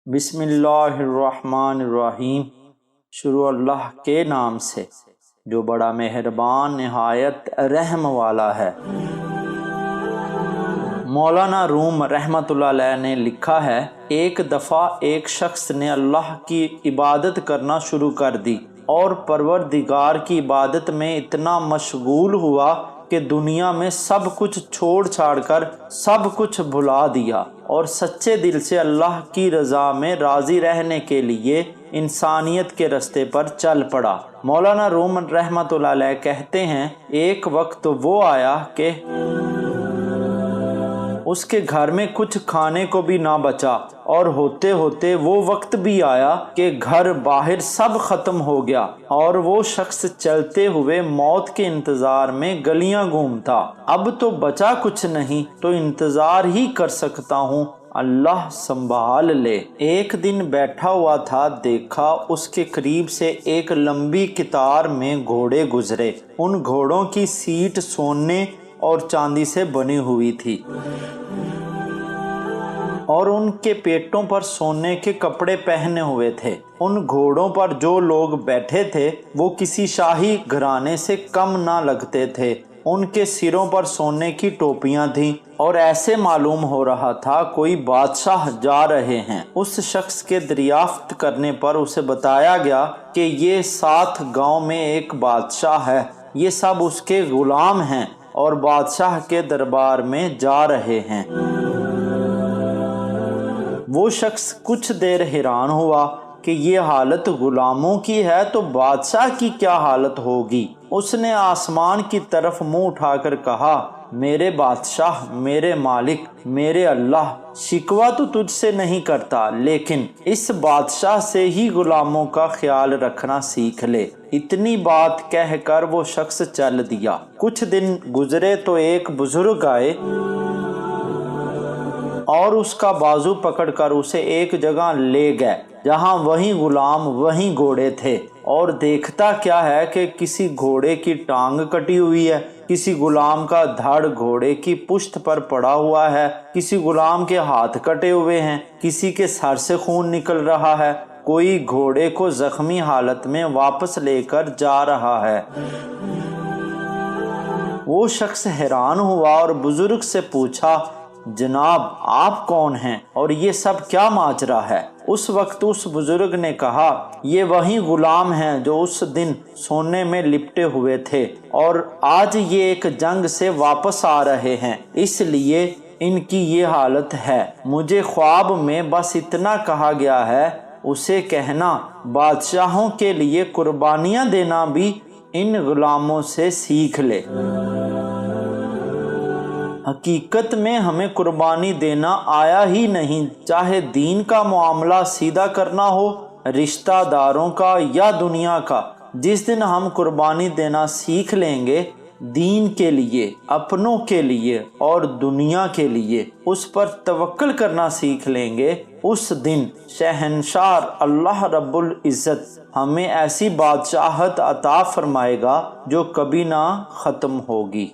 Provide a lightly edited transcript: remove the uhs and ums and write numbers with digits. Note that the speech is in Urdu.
بسم اللہ الرحمن الرحیم۔ شروع اللہ کے نام سے جو بڑا مہربان نہایت رحم والا ہے۔ مولانا روم رحمۃ اللہ علیہ نے لکھا ہے، ایک دفعہ ایک شخص نے اللہ کی عبادت کرنا شروع کر دی اور پروردگار کی عبادت میں اتنا مشغول ہوا کہ دنیا میں سب کچھ چھوڑ چھاڑ کر سب کچھ بھلا دیا اور سچے دل سے اللہ کی رضا میں راضی رہنے کے لیے انسانیت کے رستے پر چل پڑا۔ مولانا روم رحمۃ اللہ علیہ کہتے ہیں، ایک وقت وہ آیا کہ اس کے گھر میں کچھ کھانے کو بھی نہ بچا، اور ہوتے ہوتے وہ وقت بھی آیا کہ گھر باہر سب ختم ہو گیا اور وہ شخص چلتے ہوئے موت کے انتظار میں گلیاں گھومتا۔ اب تو بچا کچھ نہیں تو انتظار ہی کر سکتا ہوں، اللہ سنبھال لے۔ ایک دن بیٹھا ہوا تھا، دیکھا اس کے قریب سے ایک لمبی قطار میں گھوڑے گزرے۔ ان گھوڑوں کی سیٹ سونے اور چاندی سے بنی ہوئی تھی اور ان کے پیٹوں پر سونے کے کپڑے پہنے ہوئے تھے۔ ان گھوڑوں پر جو لوگ بیٹھے تھے وہ کسی شاہی گھرانے سے کم نہ لگتے تھے۔ ان کے سروں پر سونے کی ٹوپیاں تھیں اور ایسے معلوم ہو رہا تھا کوئی بادشاہ جا رہے ہیں۔ اس شخص کے دریافت کرنے پر اسے بتایا گیا کہ یہ 7 گاؤں میں ایک بادشاہ ہے، یہ سب اس کے غلام ہیں اور بادشاہ کے دربار میں جا رہے ہیں۔ وہ شخص کچھ دیر حیران ہوا کہ یہ حالت غلاموں کی ہے تو بادشاہ کی کیا حالت ہوگی۔ اس نے آسمان کی طرف منہ اٹھا کر کہا، میرے بادشاہ، میرے مالک، میرے اللہ، شکوہ تو تجھ سے نہیں کرتا، لیکن اس بادشاہ سے ہی غلاموں کا خیال رکھنا سیکھ لے۔ اتنی بات کہہ کر وہ شخص چل دیا۔ کچھ دن گزرے تو ایک بزرگ آئے اور اس کا بازو پکڑ کر اسے ایک جگہ لے گئے جہاں وہی غلام وہی گھوڑے تھے، اور دیکھتا کیا ہے کہ کسی گھوڑے کی ٹانگ کٹی ہوئی ہے، کسی غلام کا دھڑ گھوڑے کی پشت پر پڑا ہوا ہے، کسی غلام کے ہاتھ کٹے ہوئے ہیں، کسی کے سر سے خون نکل رہا ہے، کوئی گھوڑے کو زخمی حالت میں واپس لے کر جا رہا ہے۔ وہ شخص حیران ہوا اور بزرگ سے پوچھا، جناب آپ کون ہیں اور یہ سب کیا ماجرا ہے؟ اس وقت اس بزرگ نے کہا، یہ وہی غلام ہیں جو اس دن سونے میں لپٹے ہوئے تھے اور آج یہ ایک جنگ سے واپس آ رہے ہیں، اس لیے ان کی یہ حالت ہے۔ مجھے خواب میں بس اتنا کہا گیا ہے، اسے کہنا بادشاہوں کے لیے قربانیاں دینا بھی ان غلاموں سے سیکھ لے۔ حقیقت میں ہمیں قربانی دینا آیا ہی نہیں، چاہے دین کا معاملہ سیدھا کرنا ہو، رشتہ داروں کا یا دنیا کا۔ جس دن ہم قربانی دینا سیکھ لیں گے، دین کے لیے، اپنوں کے لیے اور دنیا کے لیے، اس پر توکل کرنا سیکھ لیں گے، اس دن شہنشاہ اللہ رب العزت ہمیں ایسی بادشاہت عطا فرمائے گا جو کبھی نہ ختم ہوگی۔